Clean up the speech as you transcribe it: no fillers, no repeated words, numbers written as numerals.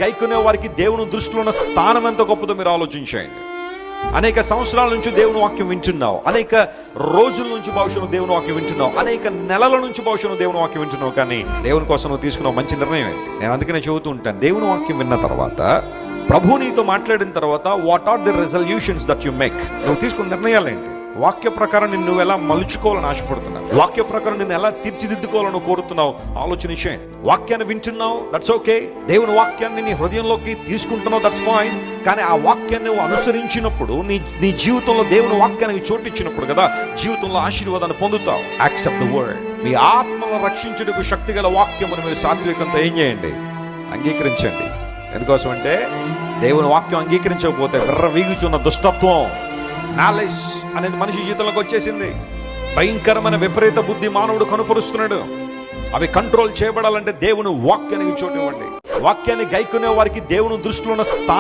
గైకొనే వారికి దేవుని దృష్టిలో ఉన్న స్థానం ఎంత గొప్పదో మీరు ఆలోచించండి. అనేక సంవత్సరాల నుంచి దేవుని వాక్యం వింటున్నావు, అనేక రోజుల నుంచి భవిష్యత్తు దేవుని వాక్యం వింటున్నావు, అనేక నెలల నుంచి భవిష్యత్తు దేవుని వాక్యం వింటున్నావు, కానీ దేవుని కోసం నువ్వు తీసుకున్నావు మంచి నిర్ణయం ఏంటి? నేను అందుకనే చెబుతూ ఉంటాను, దేవుని వాక్యం విన్న తర్వాత, ప్రభు నీతో మాట్లాడిన తర్వాత, what are the resolutions that you make? నువ్వు తీసుకున్న నిర్ణయాలు ఏంటి? వాక్య ప్రకారం నిన్ను ఎలా మలుచుకోవాలని ఆశపడుతున్నావు, వాక్య ప్రకారం నిన్ను ఎలా తీర్చిదిద్దుకోవాలని కోరుతున్నావు, ఆలోచన చేయండి. వాక్యాన్ని వింటున్నావు, దట్స్ ఓకే. దేవుని వాక్యాన్ని నీ హృదయంలోకి తీసుకుంటున్నావు, దట్స్ ఫైన్. కానీ ఆ వాక్యాన్ని నువ్వు అనుసరించినప్పుడు, నీ జీవితంలో దేవుని వాక్యానికి చోటిచ్చినప్పుడు కదా జీవితంలో ఆశీర్వాదాన్ని పొందుతావు. Accept the word. మీ ఆత్మను రక్షించుటకు శక్తి గల వాక్యమును మీరు సాత్వికంతో ఏం చేయండి? అంగీకరించండి. ఎందుకోసం అంటే దేవుని వాక్యం అంగీకరించకపోతే వీగుచున్న దుష్టత్వం, నాలెడ్జ్ అనేది మనిషి జీవితంలోకి వచ్చేసింది. భయంకరమైన విపరీత బుద్ధి మానవుడు కనుపరుస్తున్నాడు. అవి కంట్రోల్ చేయబడాలంటే దేవుని వాక్యానికి చోటు ఇవ్వండి. వాక్యాన్ని గైకొనే వారికి దేవుని దృష్టిలో ఉన్న